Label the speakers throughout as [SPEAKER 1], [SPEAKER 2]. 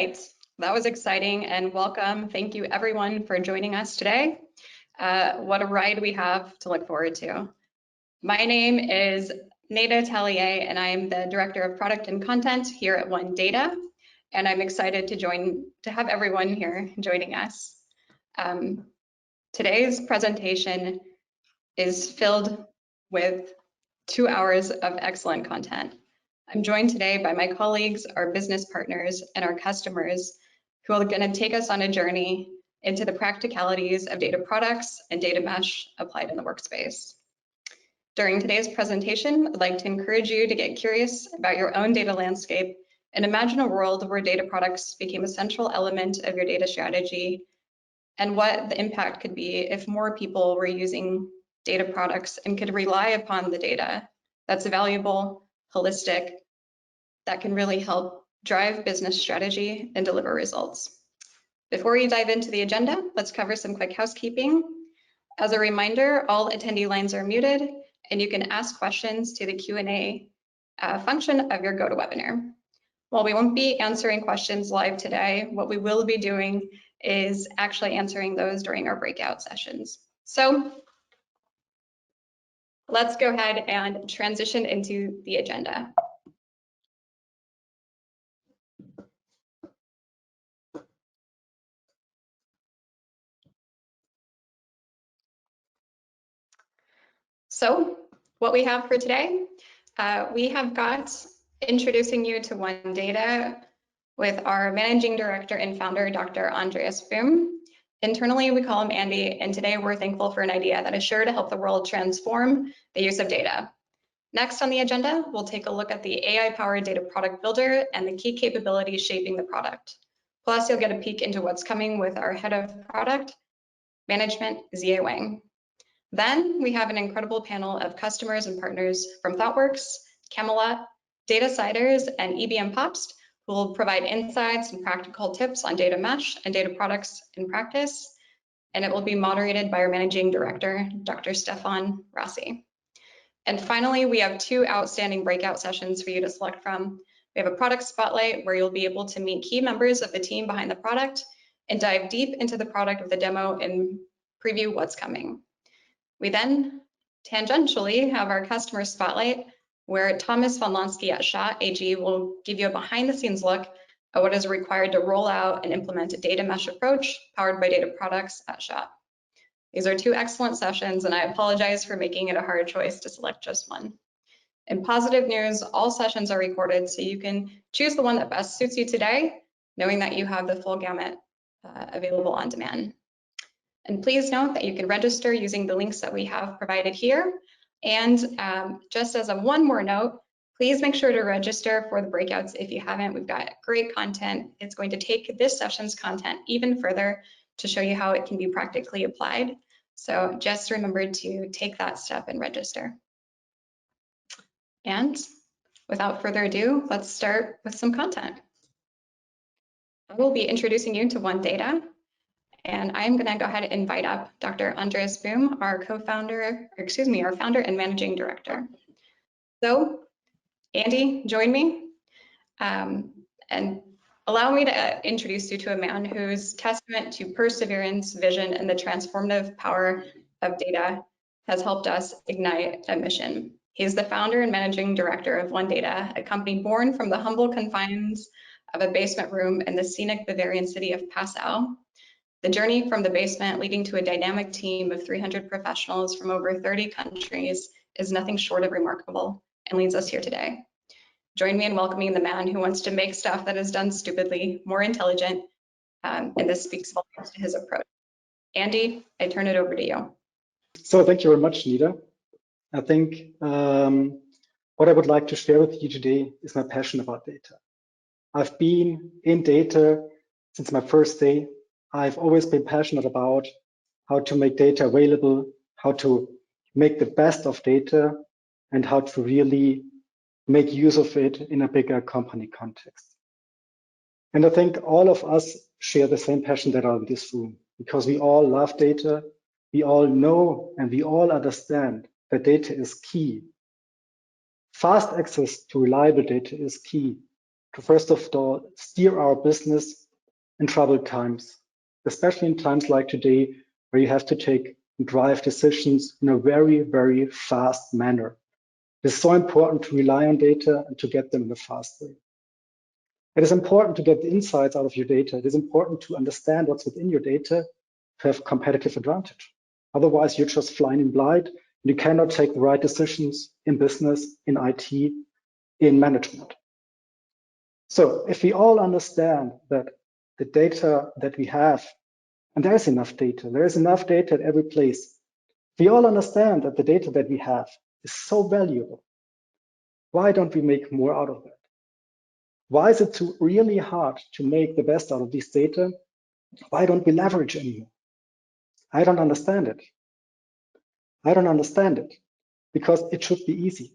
[SPEAKER 1] right, that was exciting and welcome. Thank you everyone for joining us today. What a ride we have to look forward to. My name is Neda Tellier and I'm the Director of Product and Content here at One Data. And I'm excited to have everyone here joining us. Today's presentation is filled with 2 hours of excellent content. I'm joined today by my colleagues, our business partners, and our customers who are going to take us on a journey into the practicalities of data products and data mesh applied in the workspace. During today's presentation, I'd like to encourage you to get curious about your own data landscape and imagine a world where data products became a central element of your data strategy and what the impact could be if more people were using data products and could rely upon the data that's valuable, holistic, that can really help drive business strategy and deliver results. Before we dive into the agenda, let's cover some quick housekeeping. As a reminder, all attendee lines are muted and you can ask questions to the Q&A function of your GoToWebinar. While we won't be answering questions live today, what we will be doing is actually answering those during our breakout sessions. So let's go ahead and transition into the agenda. So what we have for today, we have got introducing you to One Data with our Managing Director and Founder, Dr. Andreas Boom. Internally, we call him Andy, and today we're thankful for an idea that is sure to help the world transform the use of data. Next on the agenda, we'll take a look at the AI-powered data product builder and the key capabilities shaping the product. Plus, you'll get a peek into what's coming with our Head of Product Management, Zia Wang. Then we have an incredible panel of customers and partners from ThoughtWorks, Camelot, Datasiders, and EBM Popst, who will provide insights and practical tips on data mesh and data products in practice. And it will be moderated by our Managing Director, Dr. Stefan Rossi. And finally, we have 2 outstanding breakout sessions for you to select from. We have a product spotlight where you'll be able to meet key members of the team behind the product and dive deep into the product with a demo and preview what's coming. We then tangentially have our customer spotlight where Thomas von Lonsky at Schott AG will give you a behind the scenes look at what is required to roll out and implement a data mesh approach powered by data products at Schott. These are 2 excellent sessions and I apologize for making it a hard choice to select just one. In positive news, all sessions are recorded so you can choose the one that best suits you today, knowing that you have the full gamut available on demand. And please note that you can register using the links that we have provided here. And just as one more note, please make sure to register for the breakouts if you haven't. We've got great content. It's going to take this session's content even further to show you how it can be practically applied. So just remember to take that step and register. And without further ado, let's start with some content. I will be introducing you to One Data. And I'm going to go ahead and invite up Dr. Andreas Boom, our founder and managing director. So, Andy, join me and allow me to introduce you to a man whose testament to perseverance, vision, and the transformative power of data has helped us ignite a mission. He's the founder and managing director of One Data, a company born from the humble confines of a basement room in the scenic Bavarian city of Passau. The journey from the basement leading to a dynamic team of 300 professionals from over 30 countries is nothing short of remarkable and leads us here today. Join me in welcoming the man who wants to make stuff that is done stupidly more intelligent, and this speaks volumes to his approach. Andy, I turn it over to you.
[SPEAKER 2] So thank you very much, Nida. I think what I would like to share with you today is my passion about data. I've been in data since my first day. I've always been passionate about how to make data available, how to make the best of data, and how to really make use of it in a bigger company context. And I think all of us share the same passion that are in this room, because we all love data, we all know and we all understand that data is key. Fast access to reliable data is key. to first of all steer our business in troubled times, especially in times like today, where you have to take and drive decisions in a very, very fast manner. It is so important to rely on data and to get them in a fast way. It is important to get the insights out of your data. It is important to understand what's within your data to have competitive advantage. Otherwise, you're just flying in blind and you cannot take the right decisions in business, in IT, in management. So if we all understand that the data that we have, and there is enough data at every place. We all understand that the data that we have is so valuable. Why don't we make more out of that? Why is it so really hard to make the best out of this data? Why don't we leverage anymore? I don't understand it. I don't understand it because it should be easy,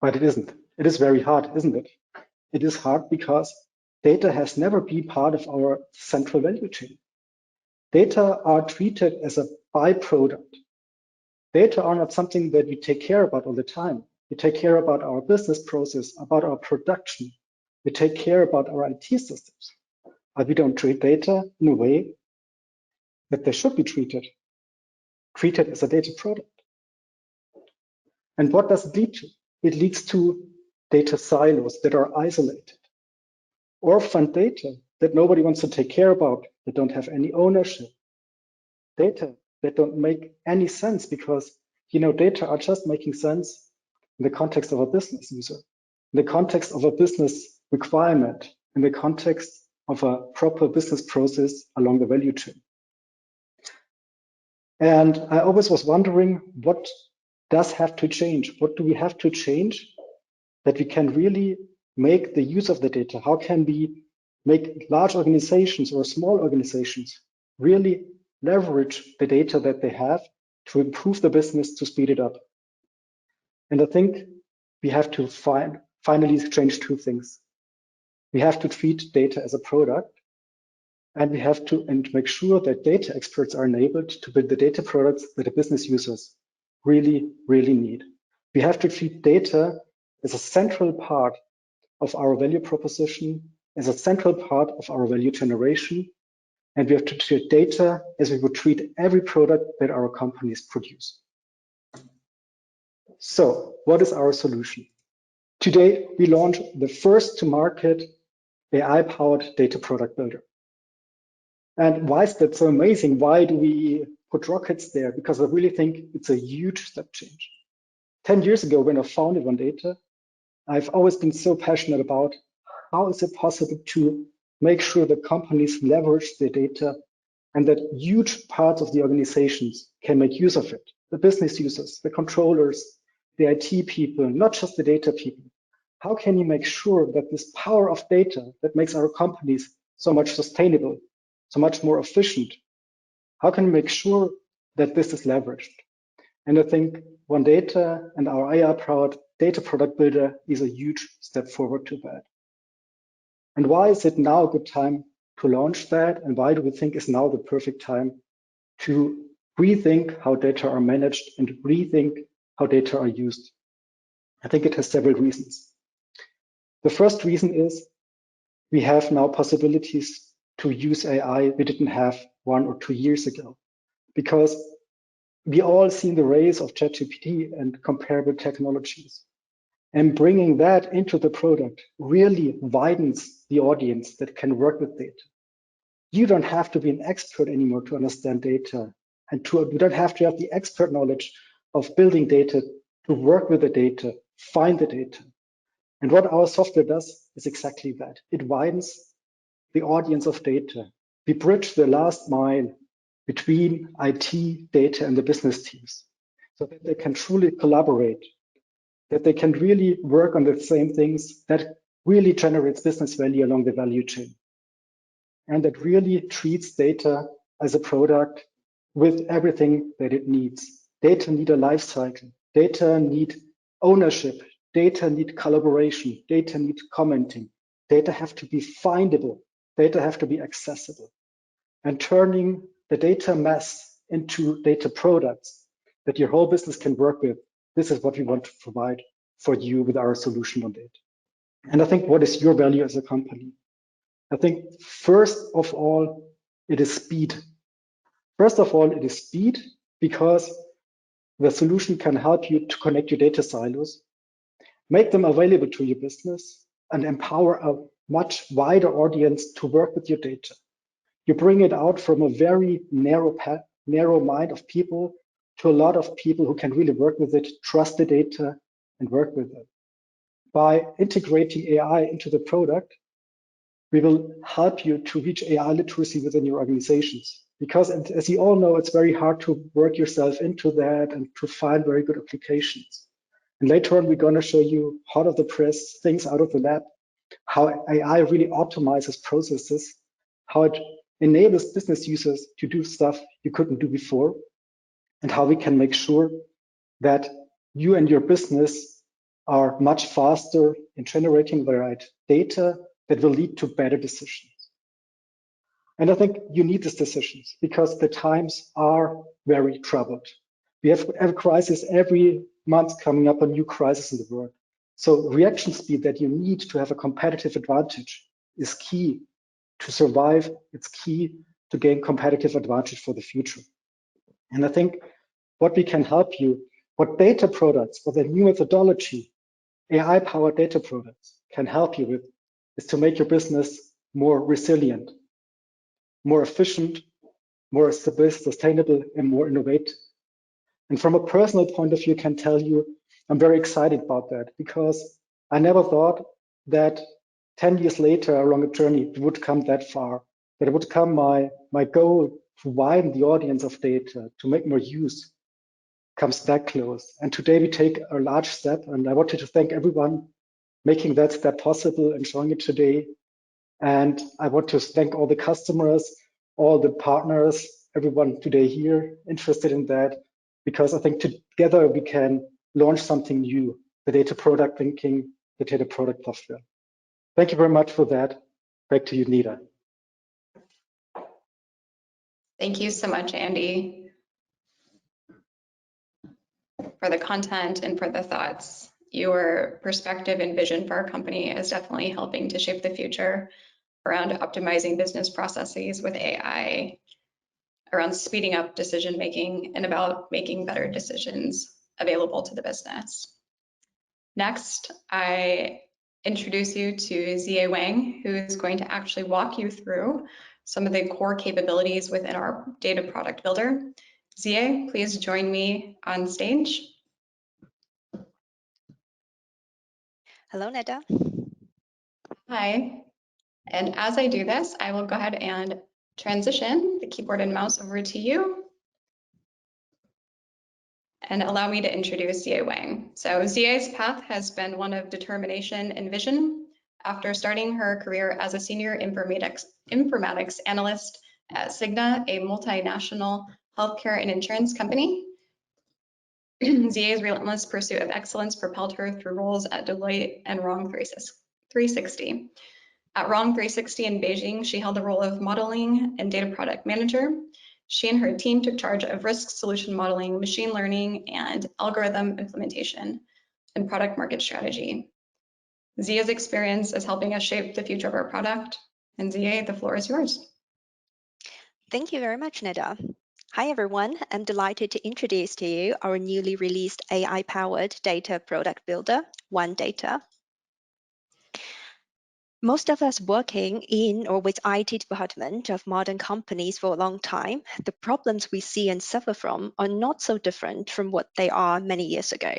[SPEAKER 2] but it isn't. It is very hard, isn't it? It is hard because data has never been part of our central value chain. Data are treated as a byproduct. Data are not something that we take care about all the time. We take care about our business process, about our production. We take care about our IT systems, but we don't treat data in a way that they should be treated as a data product. And what does it lead to? It leads to data silos that are isolated, orphaned data that nobody wants to take care about, that don't have any ownership, data that don't make any sense because, data are just making sense in the context of a business user, in the context of a business requirement, in the context of a proper business process along the value chain. And I always was wondering, what does have to change? What do we have to change that we can really make the use of the data? How can we make large organizations or small organizations really leverage the data that they have to improve the business, to speed it up? And I think we have to finally change two things. We have to treat data as a product, and we have to make sure that data experts are enabled to build the data products that the business users really, really need. We have to treat data as a central part of our value proposition, as a central part of our value generation, and we have to treat data as we would treat every product that our companies produce. So what is our solution? Today, we launch the first to market AI-powered data product builder. And why is that so amazing? Why do we put rockets there? Because I really think it's a huge step change. 10 years ago, when I founded One Data, I've always been so passionate about how is it possible to make sure that companies leverage their data and that huge parts of the organizations can make use of it. The business users, the controllers, the IT people, not just the data people. How can you make sure that this power of data that makes our companies so much sustainable, so much more efficient, how can we make sure that this is leveraged? And I think One Data and our AI-powered data product builder is a huge step forward to that. And why is it now a good time to launch that? And why do we think is now the perfect time to rethink how data are managed and rethink how data are used? I think it has several reasons. The first reason is we have now possibilities to use AI we didn't have 1 or 2 years ago, because we all seen the rise of ChatGPT and comparable technologies. And bringing that into the product really widens the audience that can work with data. You don't have to be an expert anymore to understand data, and you don't have to have the expert knowledge of building data to work with the data, find the data. And what our software does is exactly that. It widens the audience of data. We bridge the last mile between IT, data, and the business teams so that they can truly collaborate, that they can really work on the same things that really generates business value along the value chain, and that really treats data as a product with everything that it needs. Data need a life cycle. Data need ownership. Data need collaboration. Data need commenting. Data have to be findable. Data have to be accessible. And turning the data mess into data products that your whole business can work with, this is what we want to provide for you with our solution on data. And I think, what is your value as a company? I think first of all, it is speed. First of all, it is speed, because the solution can help you to connect your data silos, make them available to your business, and empower a much wider audience to work with your data. You bring it out from a very narrow mind of people to a lot of people who can really work with it, trust the data, and work with it. By integrating AI into the product, we will help you to reach AI literacy within your organizations. Because as you all know, it's very hard to work yourself into that and to find very good applications. And later on, we're going to show you hot off the press things out of the lab, how AI really optimizes processes, how it enables business users to do stuff you couldn't do before, and how we can make sure that you and your business are much faster in generating the right data that will lead to better decisions. And I think you need these decisions because the times are very troubled. We have a crisis every month coming up, a new crisis in the world. So reaction speed that you need to have a competitive advantage is key to survive. It's key to gain competitive advantage for the future. And I think what we can help you, what data products, what the new methodology, AI-powered data products can help you with, is to make your business more resilient, more efficient, more sustainable, and more innovative. And from a personal point of view, I can tell you, I'm very excited about that, because I never thought that 10 years later along a journey, it would come that far, that it would come my goal to widen the audience of data, to make more use, comes that close. And today we take a large step, and I wanted to thank everyone making that step possible and showing it today. And I want to thank all the customers, all the partners, everyone today here interested in that, because I think together we can launch something new, the data product thinking, the data product software. Thank you very much for that. Back to you, Nida.
[SPEAKER 1] Thank you so much, Andy, for the content and for the thoughts. Your perspective and vision for our company is definitely helping to shape the future around optimizing business processes with AI, around speeding up decision making, and about making better decisions available to the business. Next, I introduce you to Zia Wang, who is going to actually walk you through some of the core capabilities within our data product builder. Zia, please join me on stage.
[SPEAKER 3] Hello, Neda.
[SPEAKER 1] Hi. And as I do this, I will go ahead and transition the keyboard and mouse over to you and allow me to introduce Zia Wang. So Zia's path has been one of determination and vision. After starting her career as a senior informatics analyst at Cigna, a multinational healthcare and insurance company, Zia's relentless pursuit of excellence propelled her through roles at Deloitte and Wrong 360. At Wrong 360 in Beijing, she held the role of modeling and data product manager. She and her team took charge of risk solution modeling, machine learning, and algorithm implementation and product market strategy. Zia's experience is helping us shape the future of our product. And Zia, the floor is yours.
[SPEAKER 3] Thank you very much, Neda. Hi, everyone. I'm delighted to introduce to you our newly released AI-powered data product builder, OneData. Most of us working in or with IT department of modern companies for a long time, the problems we see and suffer from are not so different from what they are many years ago.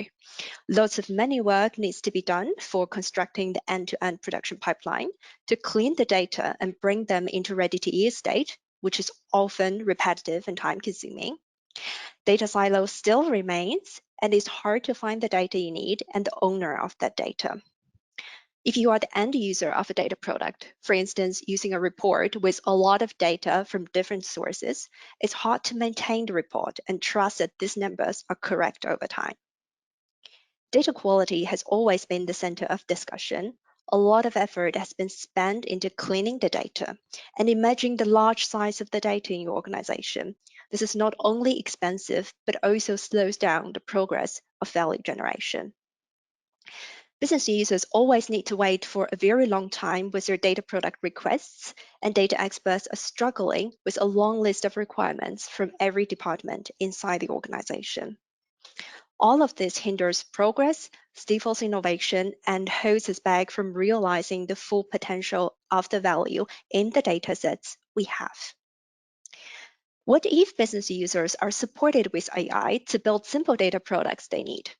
[SPEAKER 3] Lots of manual work needs to be done for constructing the end-to-end production pipeline to clean the data and bring them into ready-to-use state, which is often repetitive and time-consuming. Data silo still remains, and it's hard to find the data you need and the owner of that data. If you are the end user of a data product, for instance, using a report with a lot of data from different sources, it's hard to maintain the report and trust that these numbers are correct over time. Data quality has always been the center of discussion. A lot of effort has been spent into cleaning the data and imaging the large size of the data in your organization. This is not only expensive, but also slows down the progress of value generation. Business users always need to wait for a very long time with their data product requests, and data experts are struggling with a long list of requirements from every department inside the organization. All of this hinders progress, stifles innovation, and holds us back from realizing the full potential of the value in the data sets we have. What if business users are supported with AI to build simple data products they need?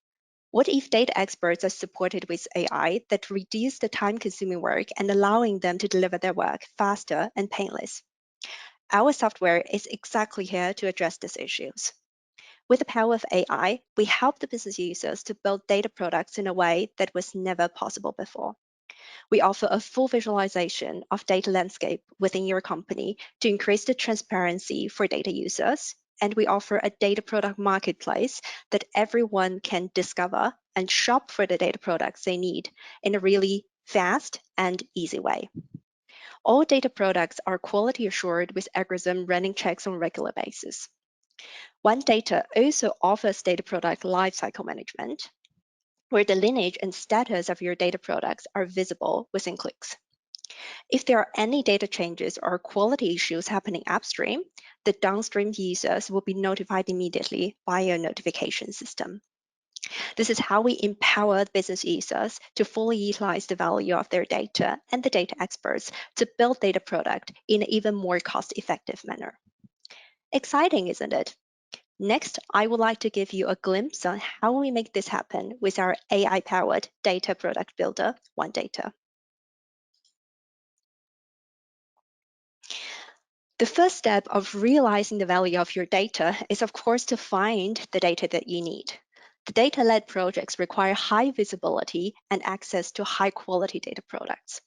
[SPEAKER 3] What if data experts are supported with AI that reduce the time-consuming work and allowing them to deliver their work faster and painless? Our software is exactly here to address these issues. With the power of AI, we help the business users to build data products in a way that was never possible before. We offer a full visualization of data landscape within your company to increase the transparency for data users. And we offer a data product marketplace that everyone can discover and shop for the data products they need in a really fast and easy way. All data products are quality assured with algorithm running checks on a regular basis. One Data also offers data product lifecycle management, where the lineage and status of your data products are visible within clicks. If there are any data changes or quality issues happening upstream, the downstream users will be notified immediately via a notification system. This is how we empower business users to fully utilize the value of their data and the data experts to build data product in an even more cost-effective manner. Exciting, isn't it? Next, I would like to give you a glimpse on how we make this happen with our AI-powered data product builder, One Data. The first step of realizing the value of your data is, of course, to find the data that you need. The data-led projects require high visibility and access to high-quality data products.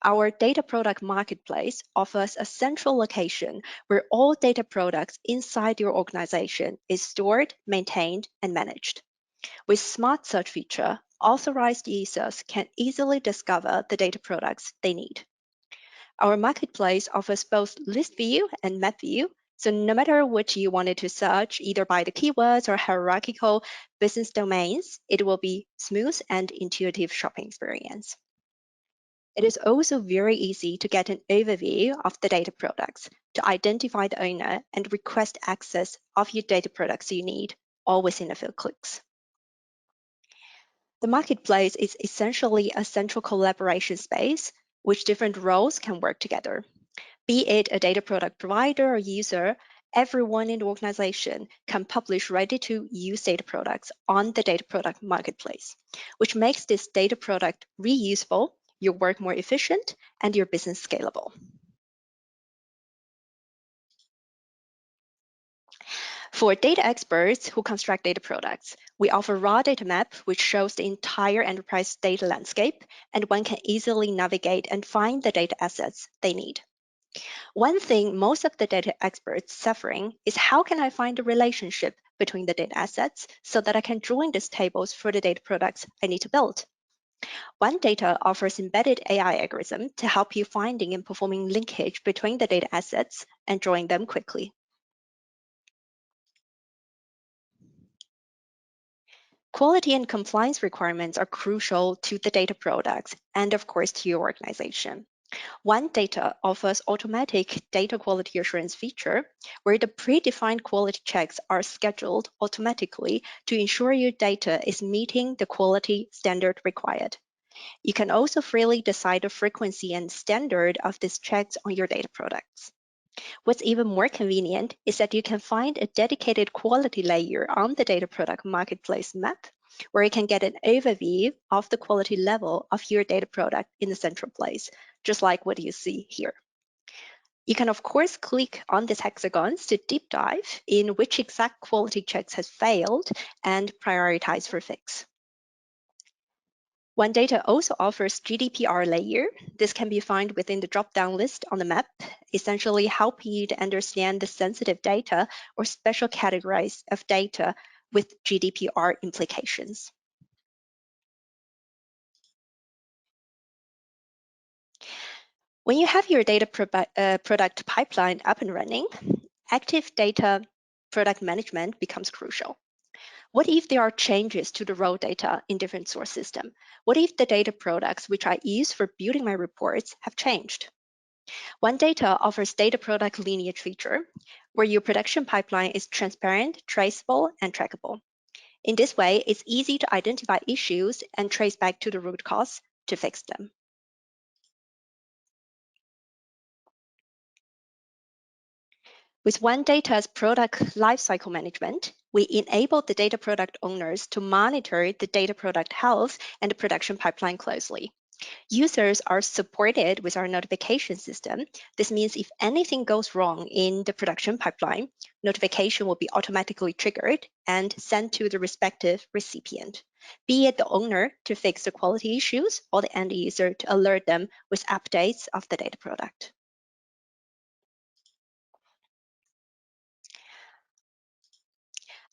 [SPEAKER 3] Our data product marketplace offers a central location where all data products inside your organization is stored, maintained, and managed. With Smart Search feature, authorized users can easily discover the data products they need. Our marketplace offers both list view and map view, so no matter which you wanted to search, either by the keywords or hierarchical business domains, it will be smooth and intuitive shopping experience. It is also very easy to get an overview of the data products, to identify the owner and request access of your data products you need, all within a few clicks. The marketplace is essentially a central collaboration space which different roles can work together. Be it a data product provider or user, everyone in the organization can publish ready-to-use data products on the data product marketplace, which makes this data product reusable, your work more efficient, and your business scalable. For data experts who construct data products, we offer raw data map, which shows the entire enterprise data landscape, and one can easily navigate and find the data assets they need. One thing most of the data experts suffering is how can I find a relationship between the data assets so that I can join these tables for the data products I need to build. One Data offers embedded AI algorithm to help you finding and performing linkage between the data assets and join them quickly. Quality and compliance requirements are crucial to the data products and, of course, to your organization. One Data offers automatic data quality assurance feature where the predefined quality checks are scheduled automatically to ensure your data is meeting the quality standard required. You can also freely decide the frequency and standard of these checks on your data products. What's even more convenient is that you can find a dedicated quality layer on the data product marketplace map, where you can get an overview of the quality level of your data product in the central place, just like what you see here. You can, of course, click on these hexagons to deep dive in which exact quality checks has failed and prioritize for fix. One Data also offers GDPR layer. This can be found within the drop-down list on the map, essentially helping you to understand the sensitive data or special categories of data with GDPR implications. When you have your data product pipeline up and running, active data product management becomes crucial. What if there are changes to the raw data in different source system? What if the data products which I use for building my reports have changed? OneData offers data product lineage feature, where your production pipeline is transparent, traceable, and trackable. In this way, it's easy to identify issues and trace back to the root cause to fix them. With OneData's product lifecycle management, we enable the data product owners to monitor the data product health and the production pipeline closely. Users are supported with our notification system. This means if anything goes wrong in the production pipeline, notification will be automatically triggered and sent to the respective recipient, be it the owner to fix the quality issues or the end user to alert them with updates of the data product.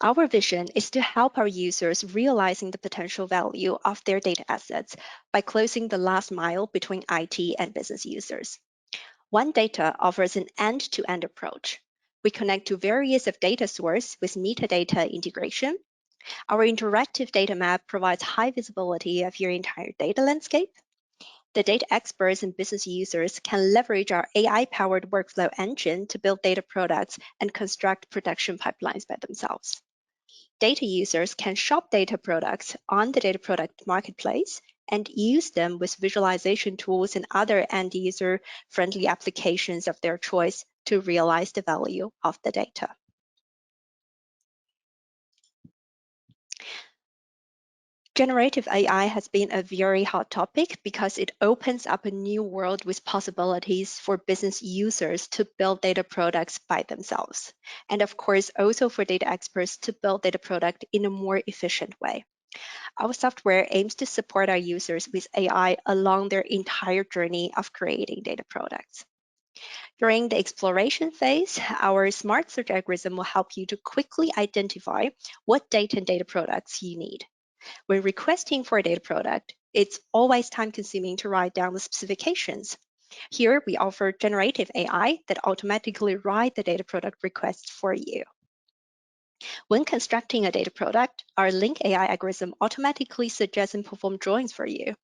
[SPEAKER 3] Our vision is to help our users realizing the potential value of their data assets by closing the last mile between IT and business users. OneData offers an end-to-end approach. We connect to various of data sources with metadata integration. Our interactive data map provides high visibility of your entire data landscape. The data experts and business users can leverage our AI-powered workflow engine to build data products and construct production pipelines by themselves. Data users can shop data products on the data product marketplace and use them with visualization tools and other end-user friendly applications of their choice to realize the value of the data. Generative AI has been a very hot topic because it opens up a new world with possibilities for business users to build data products by themselves. And of course, also for data experts to build data product in a more efficient way. Our software aims to support our users with AI along their entire journey of creating data products. During the exploration phase, our smart search algorithm will help you to quickly identify what data and data products you need. When requesting for a data product, it's always time-consuming to write down the specifications. Here, we offer generative AI that automatically write the data product requests for you. When constructing a data product, our Link AI algorithm automatically suggests and performs drawings for you.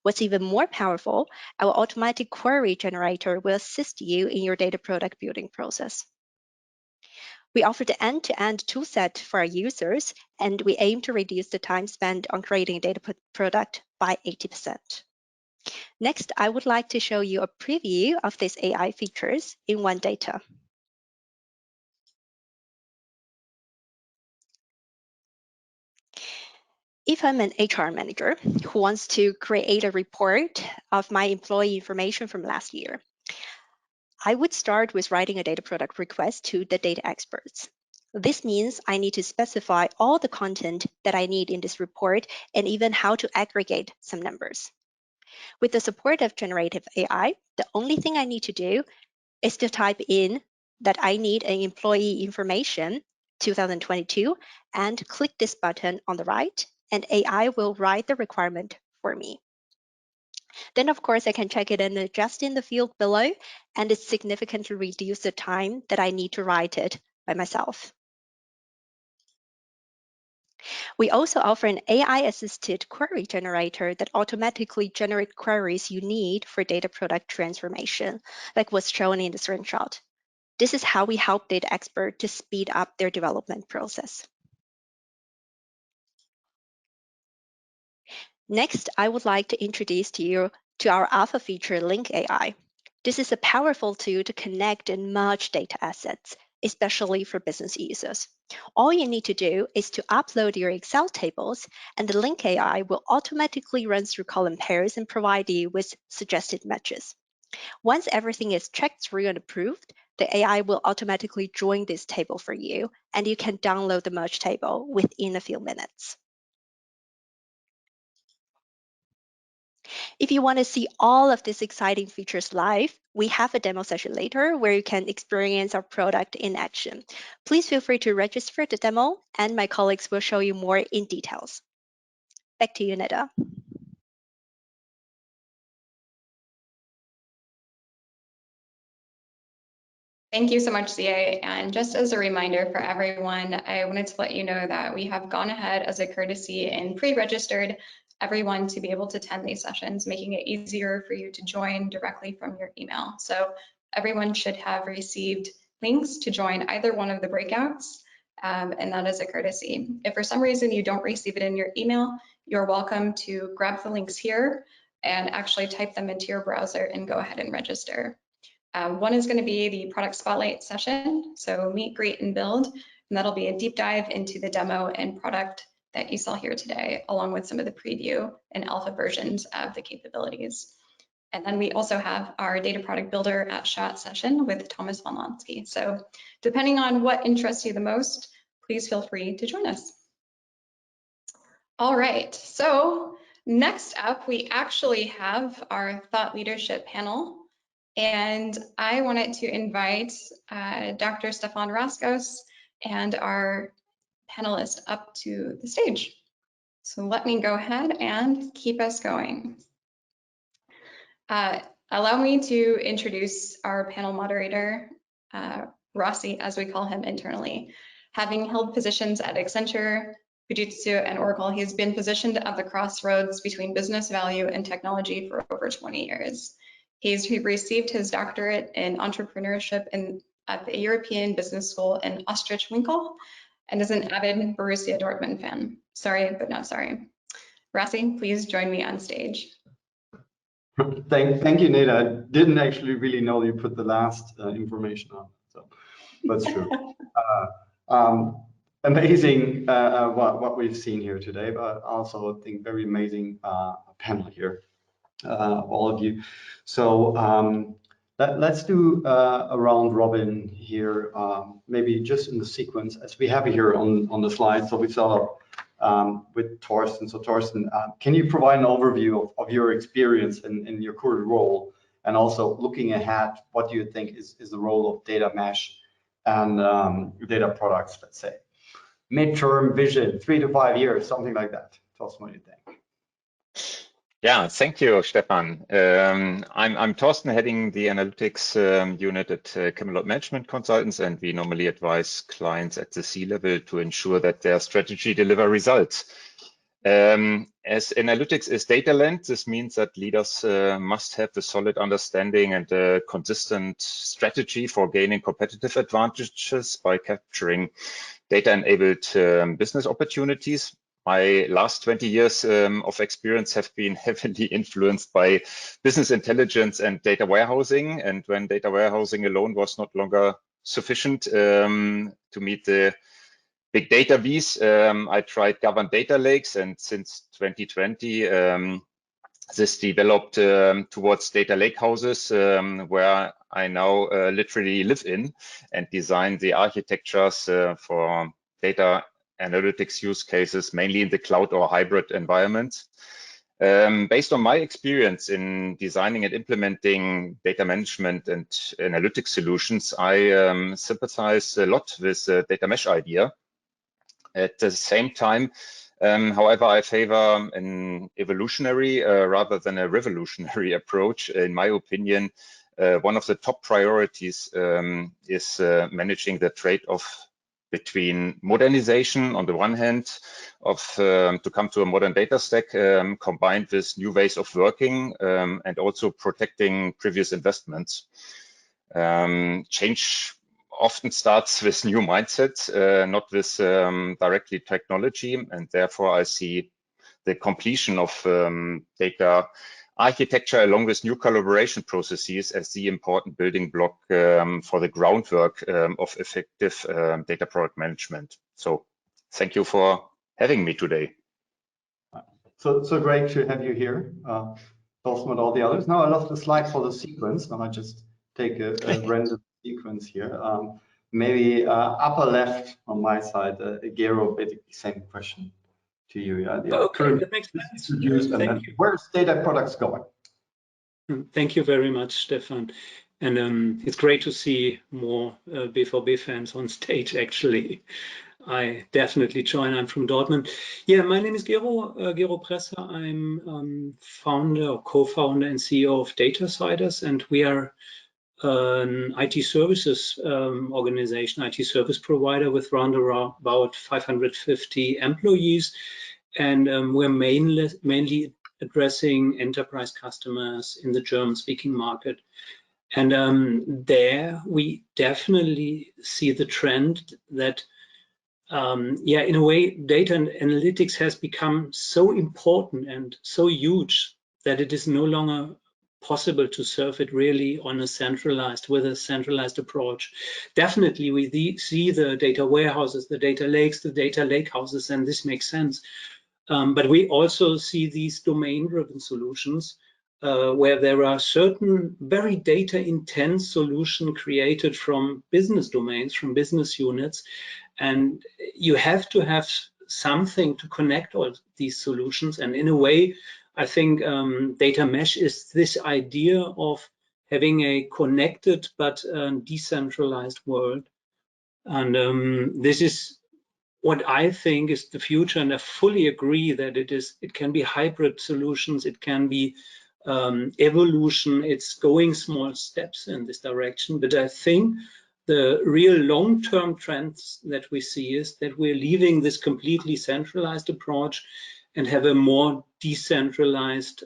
[SPEAKER 3] What's even more powerful, our automatic query generator will assist you in your data product building process. We offer the end-to-end toolset for our users, and we aim to reduce the time spent on creating a data product by 80%. Next, I would like to show you a preview of these AI features in OneData. If I'm an HR manager who wants to create a report of my employee information from last year, I would start with writing a data product request to the data experts. This means I need to specify all the content that I need in this report and even how to aggregate some numbers. With the support of generative AI, the only thing I need to do is to type in that I need an employee information 2022 and click this button on the right, and AI will write the requirement for me. Then, of course, I can check it and adjust in the field below, and it significantly reduces the time that I need to write it by myself. We also offer an AI-assisted query generator that automatically generates queries you need for data product transformation, like what's shown in the screenshot. This is how we help data experts to speed up their development process. Next, I would like to introduce to you to our alpha feature, Link AI. This is a powerful tool to connect and merge data assets, especially for business users. All you need to do is to upload your Excel tables, and the Link AI will automatically run through column pairs and provide you with suggested matches. Once everything is checked through and approved, the AI will automatically join this table for you, and you can download the merge table within a few minutes. If you want to see all of these exciting features live, we have a demo session later where you can experience our product in action. Please feel free to register for the demo, and my colleagues will show you more in details. Back to you, Neda.
[SPEAKER 1] Thank you so much, CA. And just as a reminder for everyone, I wanted to let you know that we have gone ahead as a courtesy and pre-registered everyone to be able to attend these sessions, making it easier for you to join directly from your email. So everyone should have received links to join either one of the breakouts, and that is a courtesy. If for some reason you don't receive it in your email, you're welcome to grab the links here and actually type them into your browser and go ahead and register. One is going to be the product spotlight session, so meet, greet, and build, and that'll be a deep dive into the demo and product that you saw here today, along with some of the preview and alpha versions of the capabilities. And then we also have our data product builder at SHOT session with Thomas von Lonsky. So depending on what interests you the most, please feel free to join us. All right, so next up, we actually have our thought leadership panel. And I wanted to invite Dr. Stefan Raskos and our panelist up to the stage. So let me go ahead and keep us going. Allow me to introduce our panel moderator, Rossi, as we call him internally. Having held positions at Accenture, Fujitsu, and Oracle, he's been positioned at the crossroads between business value and technology for over 20 years. He received his doctorate in entrepreneurship at the European Business School in Ostrich-Winkel and is an avid Borussia Dortmund fan. Sorry, but not sorry. Rossi, please join me on stage.
[SPEAKER 4] Thank you, Neda. I didn't actually really know you put the last information on, so that's true. Amazing what we've seen here today, but also I think very amazing panel here. All of you. So let's do a round robin here, maybe just in the sequence as we have it here on the slide. So we start with Torsten. So Torsten, can you provide an overview of your experience in your current role, and also looking ahead, what do you think is the role of data mesh and data products, let's say? Midterm vision, 3 to 5 years, something like that. Tell us what you think.
[SPEAKER 5] Yeah, thank you, Stefan. I'm Torsten, heading the analytics unit at Camelot Management Consultants, and we normally advise clients at the C-level to ensure that their strategy deliver results. As analytics is data land, this means that leaders must have a solid understanding and a consistent strategy for gaining competitive advantages by capturing data-enabled business opportunities. My last 20 years of experience have been heavily influenced by business intelligence and data warehousing. And when data warehousing alone was not longer sufficient to meet the big data needs, I tried governed data lakes. And since 2020, this developed towards data lake houses, where I now literally live in and design the architectures for data analytics use cases, mainly in the cloud or hybrid environments. Based on my experience in designing and implementing data management and analytics solutions, I sympathize a lot with the data mesh idea. At the same time, however, I favor an evolutionary rather than a revolutionary approach. In my opinion, one of the top priorities is managing the trade-off between modernization on the one hand to come to a modern data stack combined with new ways of working and also protecting previous investments. Change often starts with new mindsets, not with directly technology, and therefore I see the completion of data architecture along with new collaboration processes as the important building block for the groundwork of effective data product management. So thank you for having me today.
[SPEAKER 4] So great to have you here, Torsten with all the others. Now I love the slide for the sequence. Now I just take a random sequence here. Maybe upper left on my side, Gero, basically same question to you. Yeah,
[SPEAKER 6] okay, that makes sense.
[SPEAKER 4] Thank you. Where's data products going?
[SPEAKER 6] Thank you very much, Stefan. And it's great to see more BVB fans on stage, actually. I definitely join. I'm from Dortmund. Yeah, my name is Gero Presser. I'm founder or co-founder and CEO of Datasiders, and we are an IT services organization, IT service provider with around about 550 employees. And we're mainly addressing enterprise customers in the German-speaking market. And there we definitely see the trend that, yeah, in a way, data and analytics has become so important and so huge that it is no longer possible to serve it really on a with a centralized approach. Definitely, we see the data warehouses, the data lakes, the data lakehouses, and this makes sense. But we also see these domain-driven solutions where there are certain very data-intense solutions created from business domains, from business units, and you have to have something to connect all these solutions. And in a way, I think data mesh is this idea of having a connected but decentralized world. And this is what I think is the future, and I fully agree that it can be hybrid solutions, it can be evolution, it's going small steps in this direction. But I think the real long-term trends that we see is that we're leaving this completely centralized approach and have a more decentralized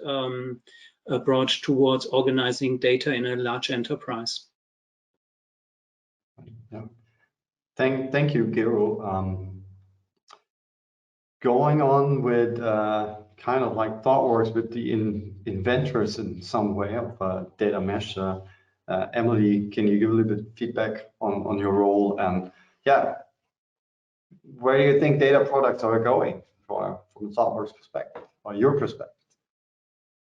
[SPEAKER 6] approach towards organizing data in a large enterprise.
[SPEAKER 4] Yeah. Thank you, Gero. Going on with kind of like ThoughtWorks with the inventors in some way of data mesh. Emily, can you give a little bit of feedback on your role, and yeah, where do you think data products are going from ThoughtWorks perspective or your perspective?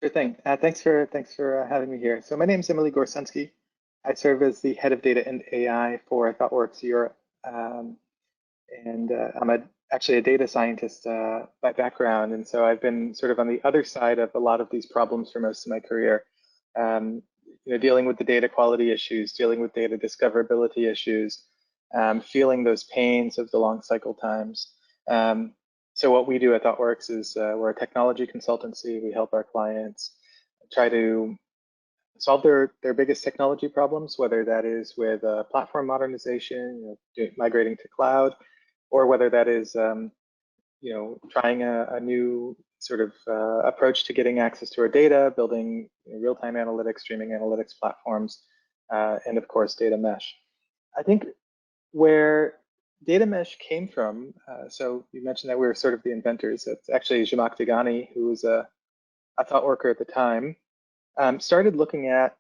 [SPEAKER 7] Sure thing. Thanks for having me here. So my name is Emily Gorsunsky. I serve as the head of data and AI for ThoughtWorks Europe, and I'm actually a data scientist by background, and so I've been sort of on the other side of a lot of these problems for most of my career. Dealing with the data quality issues, dealing with data discoverability issues, feeling those pains of the long cycle times. So what we do at ThoughtWorks is we're a technology consultancy. We help our clients try to solve their biggest technology problems, whether that is with platform modernization, migrating to cloud, or whether that is trying a new sort of approach to getting access to our data, building real-time analytics, streaming analytics platforms, and of course, data mesh. I think where data mesh came from, so you mentioned that we were sort of the inventors. It's actually Zhamak Dehghani, who was a thought worker at the time, started looking at,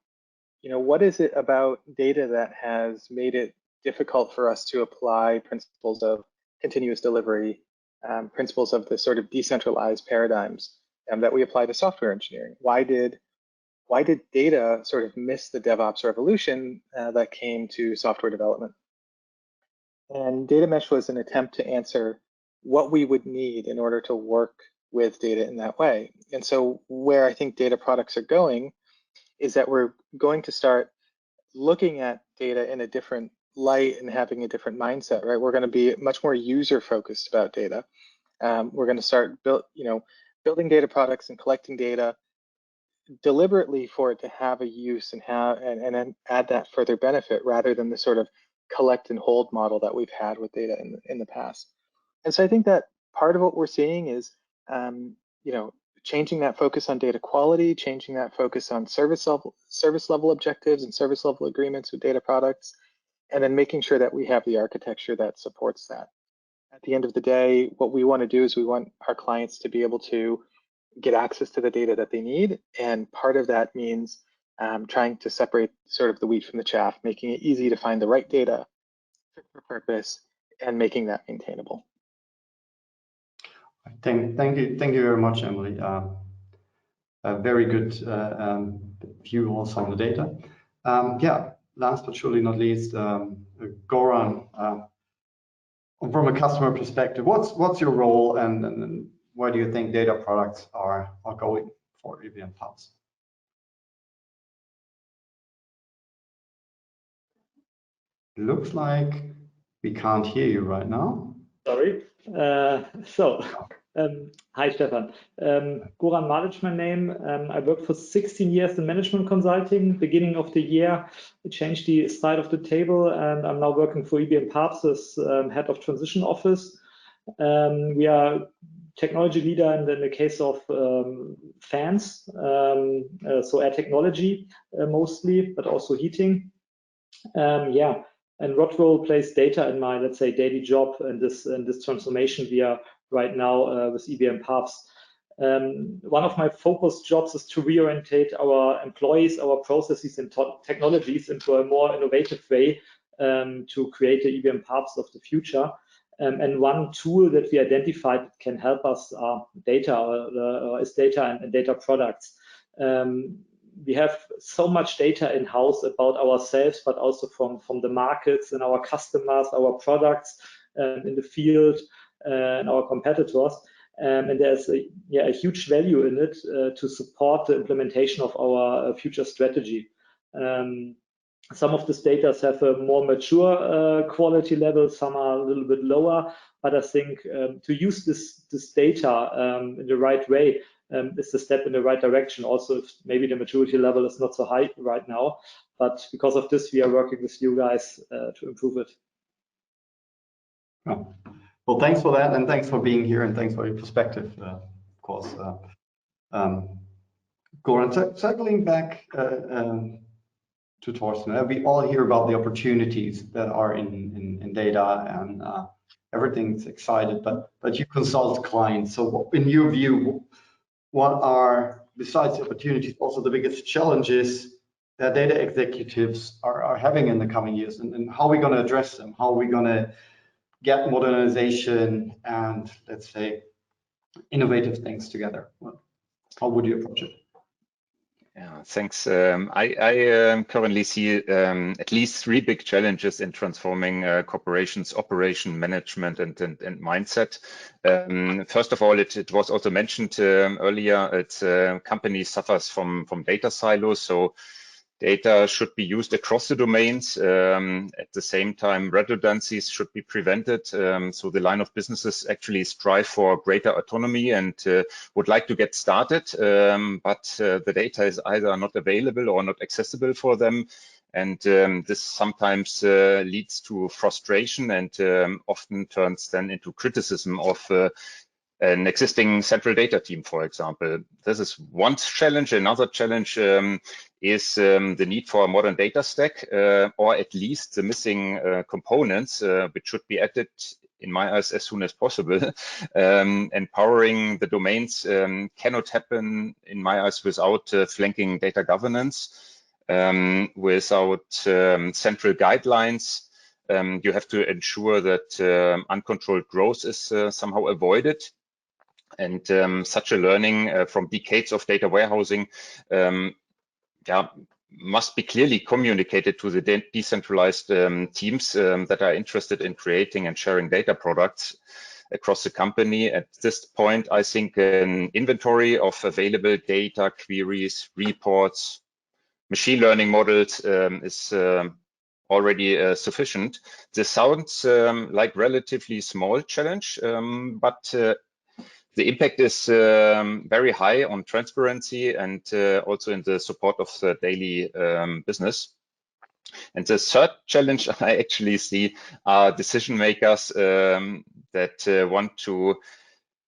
[SPEAKER 7] what is it about data that has made it difficult for us to apply principles of continuous delivery, principles of the sort of decentralized paradigms that we apply to software engineering. Why did data sort of miss the DevOps revolution that came to software development? And data mesh was an attempt to answer what we would need in order to work with data in that way. And so where I think data products are going is that we're going to start looking at data in a different light and having a different mindset, right? We're going to be much more user-focused about data. We're going to start building data products and collecting data deliberately for it to have a use and then add that further benefit rather than the sort of collect and hold model that we've had with data in the past. And so I think that part of what we're seeing is changing that focus on data quality, changing that focus on service level objectives and service level agreements with data products, and then making sure that we have the architecture that supports that. At the end of the day, what we want to do is we want our clients to be able to get access to the data that they need. And part of that means trying to separate sort of the wheat from the chaff, making it easy to find the right data fit for purpose and making that maintainable.
[SPEAKER 4] Thank you very much, Emily. A very good view also on the data. Yeah, last but surely not least, Goran, from a customer perspective, what's your role and where do you think data products are going for EVM Pulse? Looks like we can't hear you right now.
[SPEAKER 8] Sorry. Hi, Stefan. Goran Malic, my name. I worked for 16 years in management consulting. Beginning of the year, I changed the side of the table, and I'm now working for IBM Papst as head of transition office. We are technology leader in the case of fans, so air technology mostly, but also heating. Yeah, and what role plays data in my, let's say, daily job and this transformation we are right now with IBM Papst? One of my focus jobs is to reorientate our employees, our processes and technologies into a more innovative way to create the IBM Papst of the future. And one tool that we identified that can help us data is data and data products. We have so much data in-house about ourselves, but also from the markets and our customers, our products in the field, and our competitors. And there's a huge value in it to support the implementation of our future strategy. Some of these data have a more mature quality level, some are a little bit lower, but I think to use this data in the right way is a step in the right direction. Also, if maybe the maturity level is not so high right now, but because of this, we are working with you guys to improve it.
[SPEAKER 4] Well, thanks for that, and thanks for being here, and thanks for your perspective, of course. Goran, circling back to Torsten, we all hear about the opportunities that are in data, and everything's excited, but you consult clients. So in your view, what are, besides the opportunities, also the biggest challenges that data executives are having in the coming years, and how are we going to address them? How are we going to get modernization and, let's say, innovative things together? How would you approach it?
[SPEAKER 5] Yeah, thanks. I currently see at least 3 big challenges in transforming corporations' operation, management, and mindset. First of all, it was also mentioned earlier, company suffers from data silos. So data should be used across the domains. At the same time, redundancies should be prevented. So the line of businesses actually strive for greater autonomy and would like to get started, but the data is either not available or not accessible for them. And this sometimes leads to frustration and often turns then into criticism of an existing central data team, for example. This is one challenge. Another challenge is the need for a modern data stack, or at least the missing components, which should be added, in my eyes, as soon as possible. Empowering the domains cannot happen, in my eyes, without flanking data governance, without central guidelines. You have to ensure that uncontrolled growth is somehow avoided. And such a learning from decades of data warehousing must be clearly communicated to the decentralized teams that are interested in creating and sharing data products across the company. At this point, I think an inventory of available data, queries, reports, machine learning models is already sufficient. This sounds like relatively small challenge, but the impact is very high on transparency and also in the support of the daily business. And the third challenge I actually see are decision makers that want to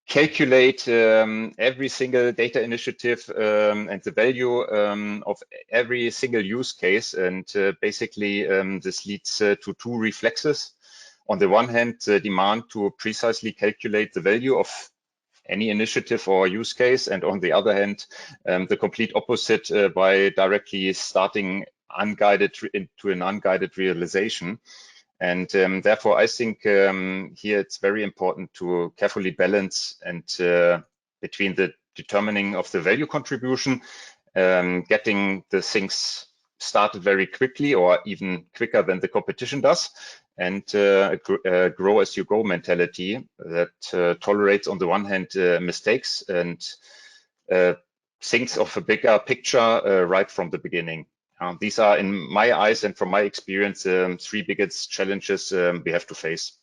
[SPEAKER 5] calculate every single data initiative and the value of every single use case. And basically, this leads to 2 reflexes. On the one hand, the demand to precisely calculate the value of any initiative or use case, and on the other hand, the complete opposite by directly starting unguided into an unguided realization. And therefore, I think here it's very important to carefully balance and between the determining of the value contribution, getting the things started very quickly or even quicker than the competition does, and grow as you go mentality that tolerates, on the one hand, mistakes and thinks of a bigger picture right from the beginning. These are, in my eyes and from my experience, 3 biggest challenges we have to face.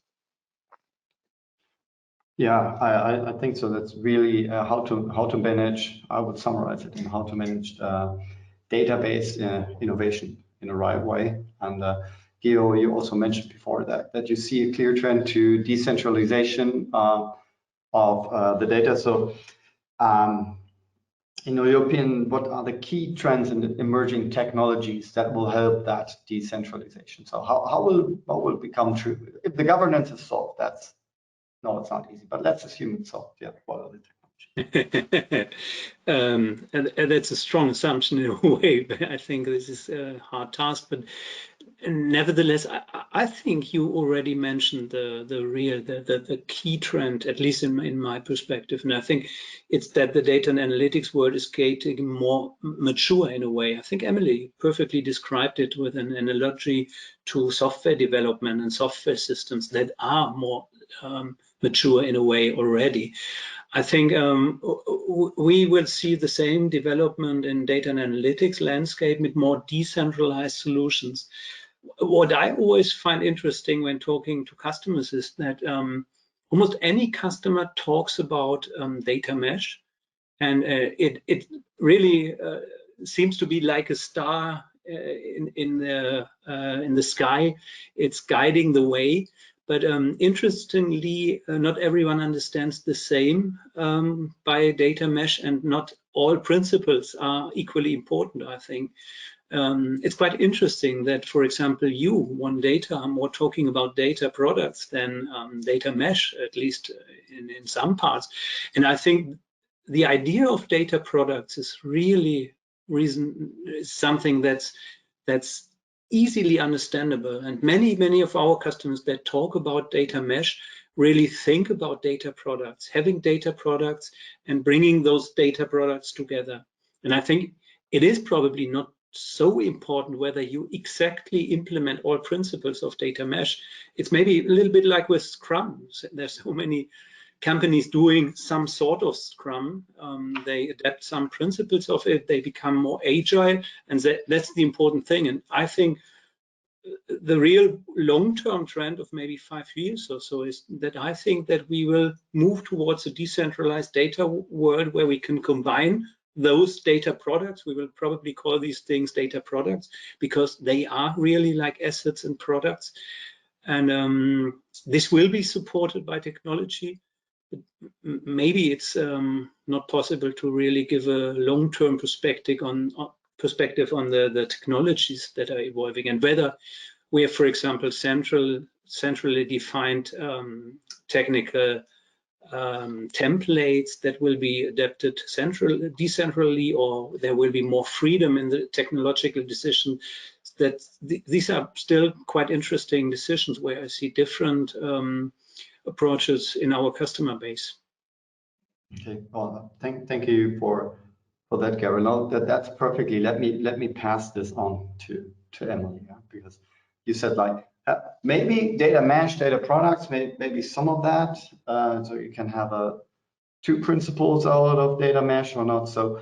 [SPEAKER 4] Yeah, I think so. That's really how to manage. I would summarize it in how to manage database innovation in the right way. And Geo, you also mentioned before that you see a clear trend to decentralization of the data. So, in your opinion, what are the key trends in the emerging technologies that will help that decentralization? So, what will become true if the governance is solved? No, it's not easy, but let's assume it's solved. Yeah, what are the technologies?
[SPEAKER 6] And that's a strong assumption in a way, but I think this is a hard task. But nevertheless, I think you already mentioned the key trend, at least in my perspective, and I think it's that the data and analytics world is getting more mature in a way. I think Emily perfectly described it with an analogy to software development and software systems that are more mature in a way already. I think we will see the same development in data and analytics landscape with more decentralized solutions. What I always find interesting when talking to customers is that almost any customer talks about data mesh, and it really seems to be like a star in the sky. It's guiding the way. But interestingly, not everyone understands the same by data mesh, and not all principles are equally important, I think. It's quite interesting that, for example, you, One Data, are more talking about data products than data mesh, at least in some parts. And I think the idea of data products is really something that's easily understandable, and many of our customers that talk about data mesh really think about data products, having data products and bringing those data products together. And I think it is probably not so important whether you exactly implement all principles of data mesh. It's maybe a little bit like with Scrum. There's so many companies doing some sort of Scrum. They adapt some principles of it, they become more agile, and that's the important thing. And I think the real long-term trend of maybe 5 years or so is that I think that we will move towards a decentralized data world where we can combine those data products. We will probably call these things data products because they are really like assets and products. And this will be supported by technology. Maybe it's not possible to really give a long-term perspective on the technologies that are evolving, and whether we have, for example, centrally defined technical templates that will be adapted decentrally, or there will be more freedom in the technological decision. That these are still quite interesting decisions where I see different approaches in our customer base.
[SPEAKER 4] Okay, well, thank you for that, Gary. No, that's perfectly. Let me pass this on to Emily, yeah? Because you said like maybe data mesh, data products, maybe some of that, so you can have two principles out of data mesh or not. So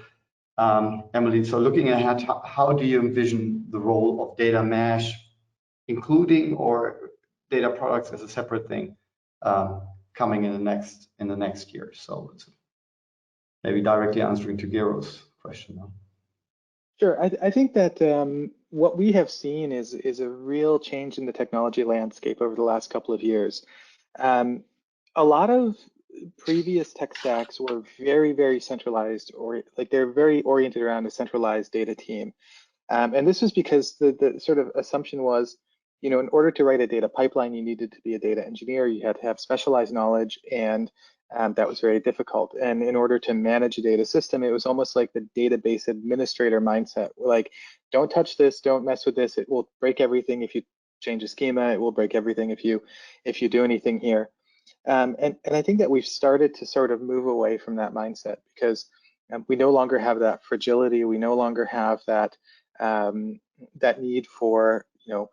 [SPEAKER 4] Emily, so looking ahead, how do you envision the role of data mesh, including or data products as a separate thing, coming in the next year? So it's maybe directly answering to Gero's question now.
[SPEAKER 7] Sure, I think that what we have seen is a real change in the technology landscape over the last couple of years. A lot of previous tech stacks were very centralized, or like they're very oriented around a centralized data team. And this was because the sort of assumption was, you know, in order to write a data pipeline, you needed to be a data engineer, you had to have specialized knowledge, and that was very difficult. And in order to manage a data system, it was almost like the database administrator mindset. Like, don't touch this, don't mess with this, it will break everything if you change a schema, it will break everything if you do anything here. And I think that we've started to sort of move away from that mindset, because we no longer have that fragility, we no longer have that that need for, you know,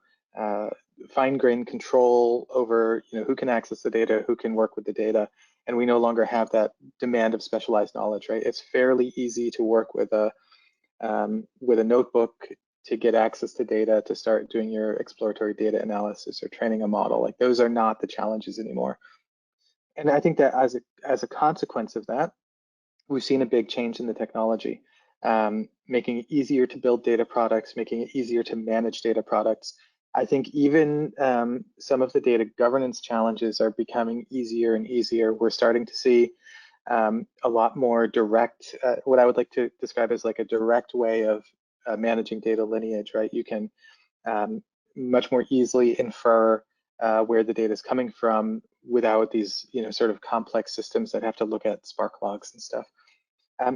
[SPEAKER 7] fine-grained control over, you know, who can access the data, who can work with the data, and we no longer have that demand of specialized knowledge, right? It's fairly easy to work with a notebook to get access to data, to start doing your exploratory data analysis or training a model. Like, those are not the challenges anymore. And I think that as a consequence of that, we've seen a big change in the technology, making it easier to build data products, making it easier to manage data products. I think even some of the data governance challenges are becoming easier and easier. We're starting to see a lot more direct, what I would like to describe as like a direct way of managing data lineage, right? You can much more easily infer where the data is coming from without these, sort of complex systems that have to look at Spark logs and stuff.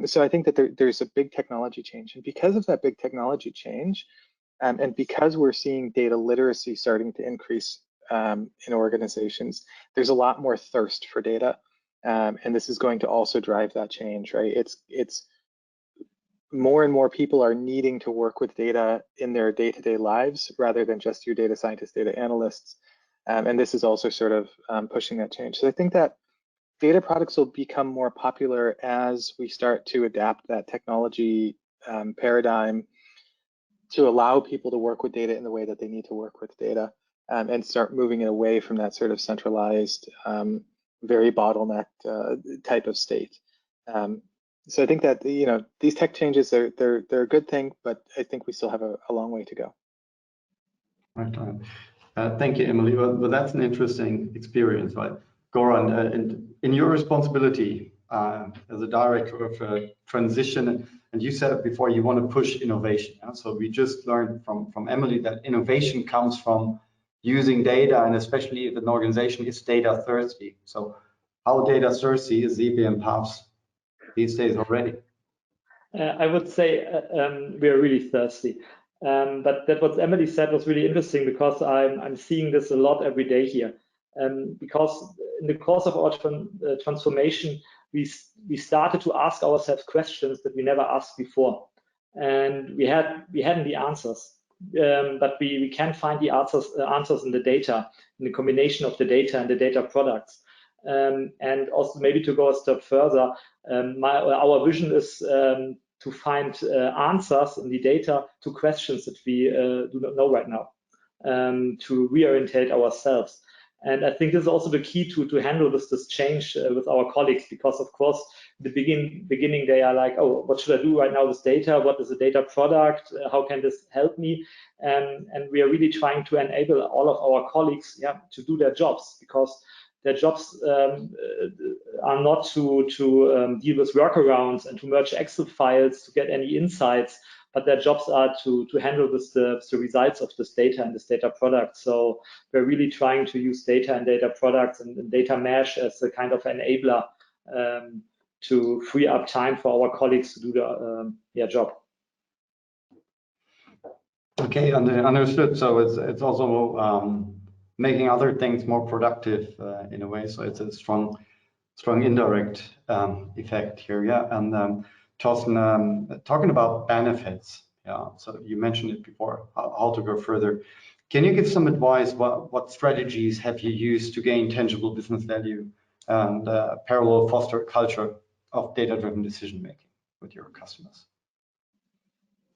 [SPEAKER 7] So I think that there's a big technology change, and because of that big technology change, and because we're seeing data literacy starting to increase in organizations, there's a lot more thirst for data, and this is going to also drive that change, right? It's more and more people are needing to work with data in their day-to-day lives rather than just your data scientists, data analysts, and this is also sort of pushing that change. So I think that data products will become more popular as we start to adapt that technology paradigm to allow people to work with data in the way that they need to work with data, and start moving it away from that sort of centralized, very bottlenecked type of state. So I think that these tech changes they're a good thing, but I think we still have a long way to go.
[SPEAKER 4] Right. Thank you, Emily. Well, that's an interesting experience, right? Goran, and in your responsibility as a director of transition, and you said before you want to push innovation. So we just learned from Emily that innovation comes from using data, and especially if an organization is data thirsty. So how data thirsty is IBM Paths these days already?
[SPEAKER 8] I would say we are really thirsty. But that what Emily said was really interesting, because I'm seeing this a lot every day here. Because in the course of our transformation, we started to ask ourselves questions that we never asked before, and we hadn't the answers, but we can find the answers in the data, in the combination of the data and the data products. And also, maybe to go a step further, our vision is to find answers in the data to questions that we do not know right now, to reorientate ourselves. And I think this is also the key to handle this change with our colleagues, because of course, in the beginning they are like, oh, what should I do right now with data? What is a data product? How can this help me? And we are really trying to enable all of our colleagues, to do their jobs, because their jobs are not to deal with workarounds and to merge Excel files to get any insights, but their jobs are to handle the results of this data and this data product. So we're really trying to use data and data products and data mesh as a kind of enabler to free up time for our colleagues to do their job.
[SPEAKER 4] Okay, understood. So it's also making other things more productive in a way. So it's a strong indirect effect here. Yeah, and Thorsten, talking about benefits. Yeah, so you mentioned it before, how to go further. Can you give some advice? What strategies have you used to gain tangible business value and parallel foster a culture of data-driven decision making with your customers?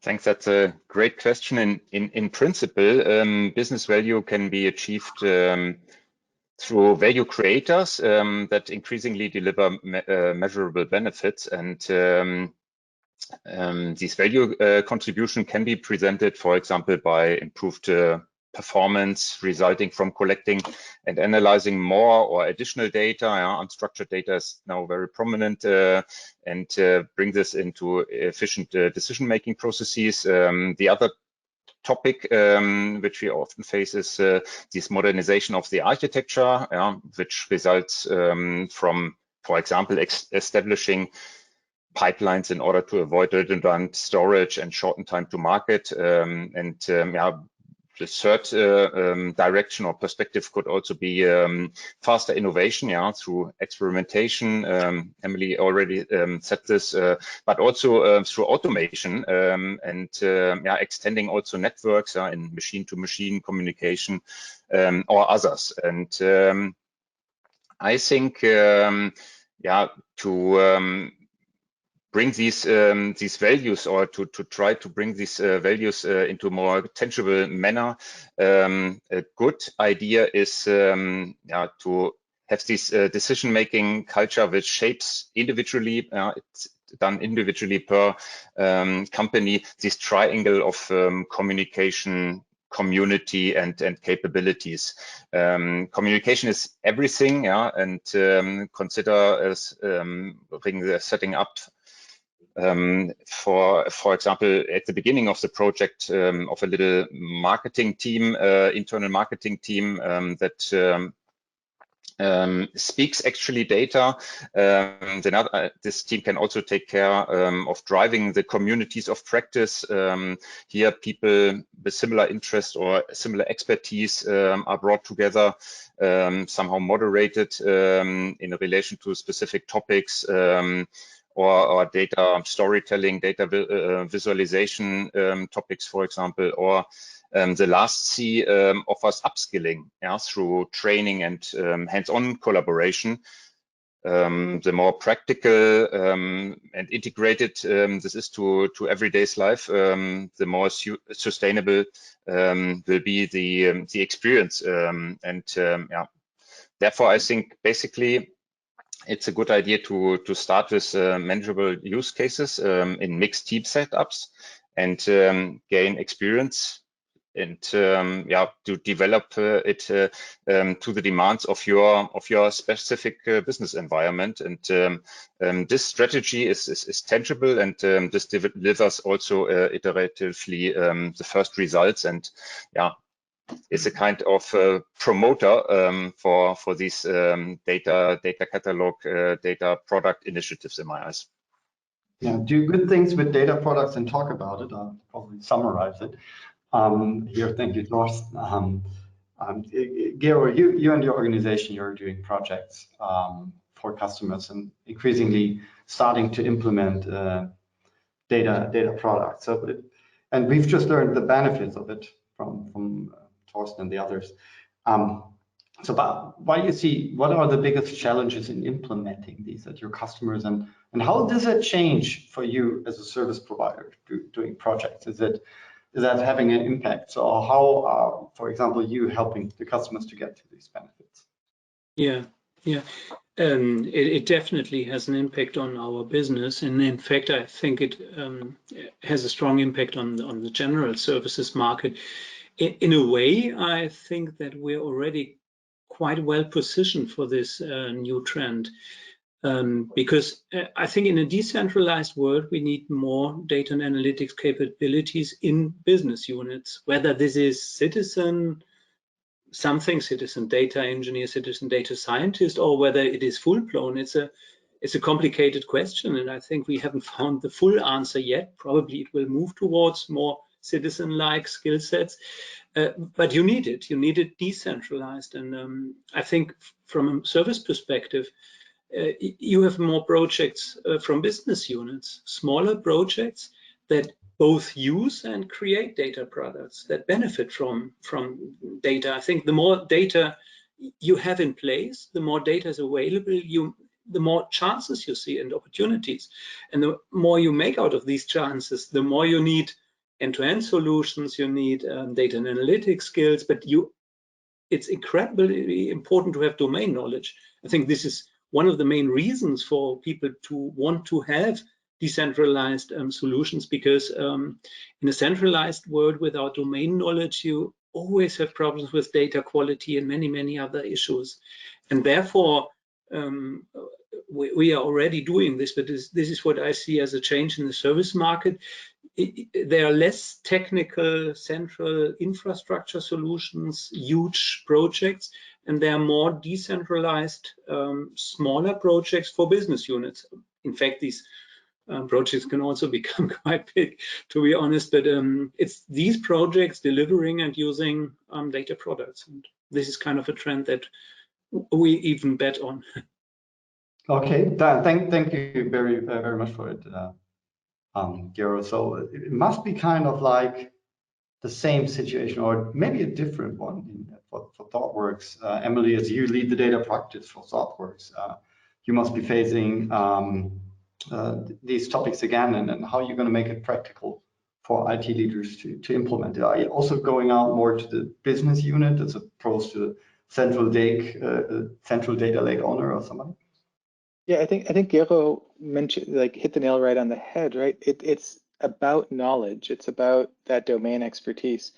[SPEAKER 5] Thanks. That's a great question. In principle, business value can be achieved through value creators that increasingly deliver measurable benefits, and this value contribution can be presented, for example, by improved performance resulting from collecting and analyzing more or additional data. Unstructured data is now very prominent, and bring this into efficient decision-making processes. The other topic which we often face is this modernization of the architecture, which results from, for example, establishing pipelines in order to avoid redundant storage and shorten time to market. The third direction or perspective could also be faster innovation, through experimentation. Emily already said this, but also through automation and extending also networks in machine-to-machine communication or others. And I think, to bring these values, or to try to bring these values into a more tangible manner, a good idea is to have this decision-making culture which shapes individually, it's done individually per company, this triangle of communication, community, and capabilities. Communication is everything, yeah, and consider as setting up for example, at the beginning of the project of a little marketing team, internal marketing team that speaks actually data. Then this team can also take care of driving the communities of practice. Here, people with similar interest or similar expertise are brought together, somehow moderated in relation to specific topics. Or data storytelling, data visualization topics, for example, or the last C offers upskilling, yeah, through training and hands-on collaboration. The more practical and integrated this is to everyday's life, the more sustainable will be the experience. Yeah, therefore, I think basically it's a good idea to start with manageable use cases in mixed team setups and gain experience and yeah, to develop it to the demands of your specific business environment. And this strategy is tangible, and this delivers also iteratively the first results, and yeah, is a kind of promoter for these data catalog, data product initiatives in my eyes.
[SPEAKER 4] Yeah, do good things with data products and talk about it. I'll probably summarize it here. Thank you, Thorsten. Gero, you and your organization, you're doing projects for customers and increasingly starting to implement data products. So, and we've just learned the benefits of it from Thorsten and the others. So, but why do you see, what are the biggest challenges in implementing these at your customers, and how does it change for you as a service provider doing projects? Is that having an impact? So how are, for example, you helping the customers to get to these benefits?
[SPEAKER 6] Yeah. It definitely has an impact on our business, and in fact, I think it has a strong impact on the general services market. In a way, I think that we're already quite well positioned for this new trend, because I think in a decentralized world, we need more data and analytics capabilities in business units, whether this is citizen data engineer, citizen data scientist, or whether it is full-blown. It's a complicated question, and I think we haven't found the full answer yet. Probably it will move towards more citizen-like skill sets, but you need it decentralized. And I think from a service perspective, you have more projects from business units, smaller projects that both use and create data products that benefit from data. I think the more data you have in place, the more data is available, the more chances you see and opportunities. And the more you make out of these chances, the more you need end-to-end solutions, you need data and analytics skills, but it's incredibly important to have domain knowledge. I think this is one of the main reasons for people to want to have decentralized solutions, because in a centralized world without domain knowledge, you always have problems with data quality and many other issues. And therefore, we are already doing this, but this is what I see as a change in the service market. There are less technical central infrastructure solutions, huge projects, and there are more decentralized, smaller projects for business units. In fact, these projects can also become quite big, to be honest, but it's these projects delivering and using data products. And this is kind of a trend that we even bet on.
[SPEAKER 4] Okay, thank you very much for it, Gero. So it must be kind of like the same situation, or maybe a different one for ThoughtWorks. Emily, as you lead the data practice for ThoughtWorks, you must be facing these topics again, and how you're going to make it practical for IT leaders to implement it. Are you also going out more to the business unit as opposed to central data lake owner or somebody?
[SPEAKER 7] Yeah, I think Gero mentioned, like, hit the nail right on the head, right? It's about knowledge. It's about that domain expertise.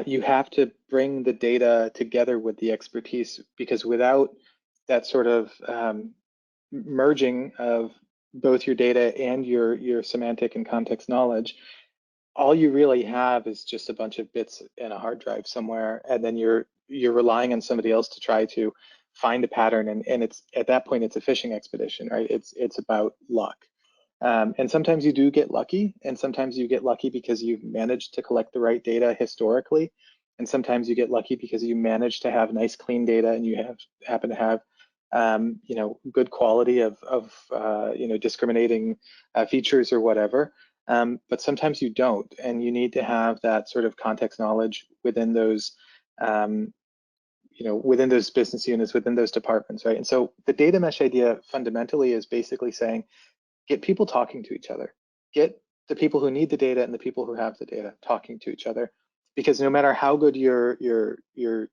[SPEAKER 7] You have to bring the data together with the expertise, because without that sort of merging of both your data and your semantic and context knowledge, all you really have is just a bunch of bits in a hard drive somewhere, and then you're relying on somebody else to try to find a pattern, and it's at that point it's a fishing expedition, right? It's about luck. And sometimes you do get lucky, and sometimes you get lucky because you've managed to collect the right data historically, and sometimes you get lucky because you manage to have nice clean data and you happen to have good quality of discriminating features or whatever. But sometimes you don't, and you need to have that sort of context knowledge within those within those business units, within those departments, right? And so the data mesh idea fundamentally is basically saying, get people talking to each other. Get the people who need the data and the people who have the data talking to each other. Because no matter how good your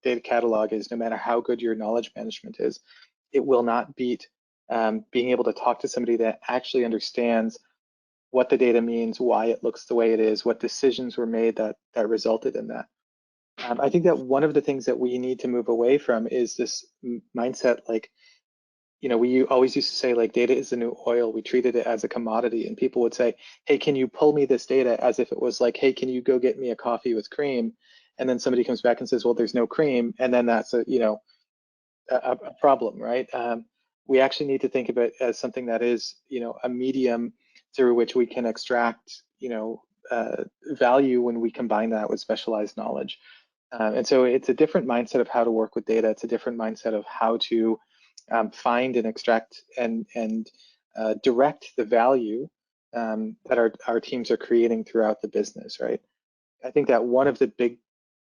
[SPEAKER 7] data catalog is, no matter how good your knowledge management is, it will not beat being able to talk to somebody that actually understands what the data means, why it looks the way it is, what decisions were made that resulted in that. I think that one of the things that we need to move away from is this mindset, like, we always used to say, like, data is the new oil. We treated it as a commodity, and people would say, hey, can you pull me this data, as if it was like, hey, can you go get me a coffee with cream? And then somebody comes back and says, well, there's no cream, and then that's a problem, right? We actually need to think of it as something that is, a medium through which we can extract, value when we combine that with specialized knowledge. And so it's a different mindset of how to work with data. It's a different mindset of how to find and extract and direct the value that our teams are creating throughout the business, right? I think that one of the big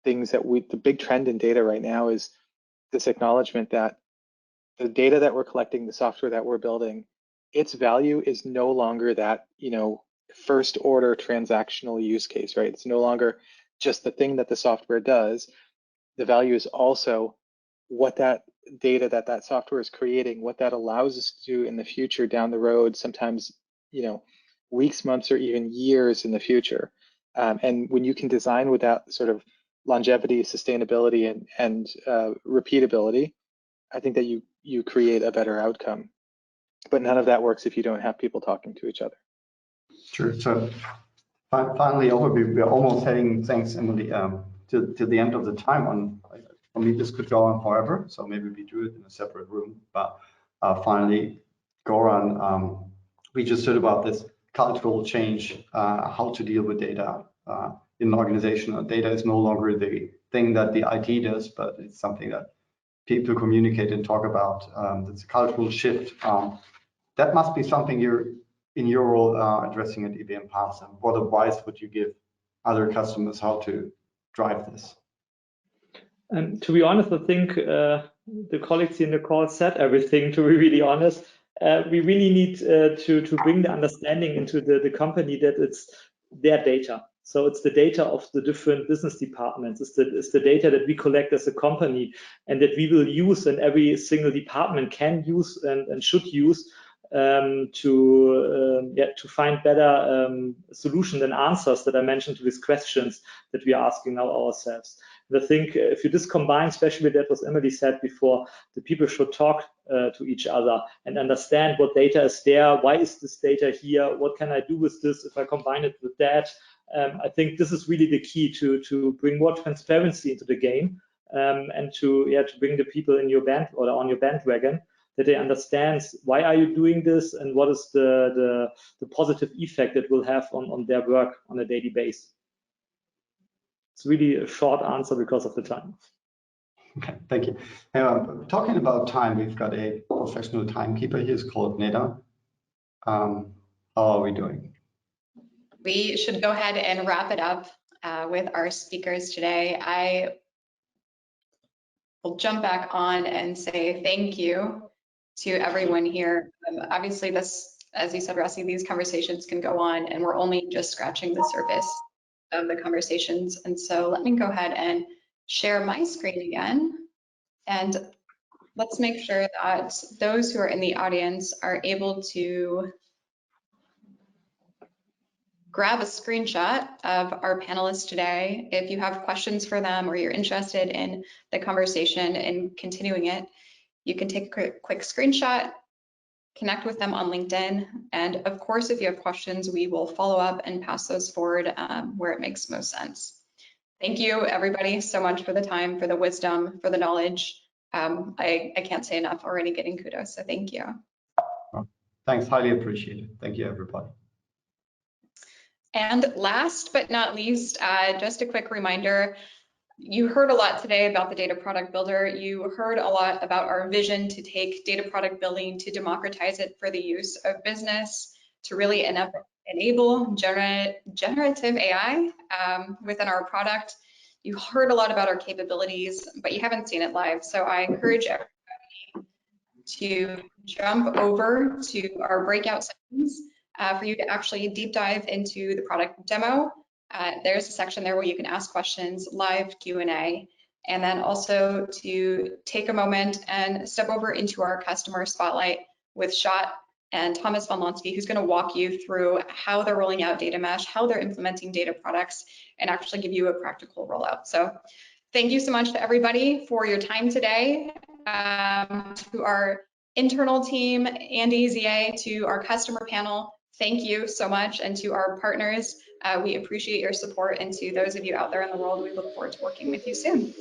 [SPEAKER 7] things the big trend in data right now is this acknowledgement that the data that we're collecting, the software that we're building, its value is no longer that, first order transactional use case, right? It's no longer just the thing that the software does. The value is also what that data that software is creating, what that allows us to do in the future down the road, sometimes, weeks, months, or even years in the future. And when you can design with that sort of longevity, sustainability, and repeatability, I think that you create a better outcome. But none of that works if you don't have people talking to each other.
[SPEAKER 4] Sure. So finally, overview. We're almost heading, thanks, Emily, to the end of the time. For me, this could go on forever. So maybe we do it in a separate room. But finally, Goran, we just heard about this cultural change, how to deal with data in an organization. Data is no longer the thing that the IT does, but it's something that people communicate and talk about. It's a cultural shift. That must be something you're in your role addressing at IBM Paths. And what advice would you give other customers how to drive this?
[SPEAKER 8] To be honest, I think the colleagues in the call said everything, to be really honest. We really need to bring the understanding into the company that it's their data. So it's the data of the different business departments. It's the data that we collect as a company and that we will use, and every single department can use and should use to find better solutions and answers that I mentioned to these questions that we are asking now ourselves. And I think if you just combine, especially that what Emily said before, the people should talk to each other and understand what data is there, why is this data here, what can I do with this if I combine it with that. I think this is really the key to bring more transparency into the game and to bring the people in your band or on your bandwagon, that they understand why are you doing this and what is the positive effect it will have on their work on a daily basis. It's really a short answer because of the time.
[SPEAKER 4] Okay, thank you. Talking about time, we've got a professional timekeeper here. It's called Neda. How are we doing?
[SPEAKER 1] We should go ahead and wrap it up with our speakers today. I will jump back on and say thank you to everyone here. Obviously, this, as you said, Rossi, these conversations can go on, and we're only just scratching the surface of the conversations. And so let me go ahead and share my screen again. And let's make sure that those who are in the audience are able to grab a screenshot of our panelists today. If you have questions for them or you're interested in the conversation and continuing it, you can take a quick screenshot, connect with them on LinkedIn. And of course, if you have questions, we will follow up and pass those forward where it makes most sense. Thank you, everybody, so much for the time, for the wisdom, for the knowledge. I can't say enough, already getting kudos, so thank you.
[SPEAKER 4] Thanks, highly appreciated. Thank you, everybody.
[SPEAKER 1] And last but not least, just a quick reminder, you heard a lot today about the Data Product Builder. You heard a lot about our vision to take data product building, to democratize it for the use of business, to really enable generative AI within our product. You heard a lot about our capabilities, but you haven't seen it live. So I encourage everybody to jump over to our breakout sessions for you to actually deep dive into the product demo. There's a section there where you can ask questions, live Q&A, and then also to take a moment and step over into our customer spotlight with Shot and Thomas von Lonsky, who's going to walk you through how they're rolling out data mesh, how they're implementing data products, and actually give you a practical rollout. So thank you so much to everybody for your time today, to our internal team, Andy, ZA, to our customer panel. Thank you so much, and to our partners, we appreciate your support, and to those of you out there in the world, we look forward to working with you soon.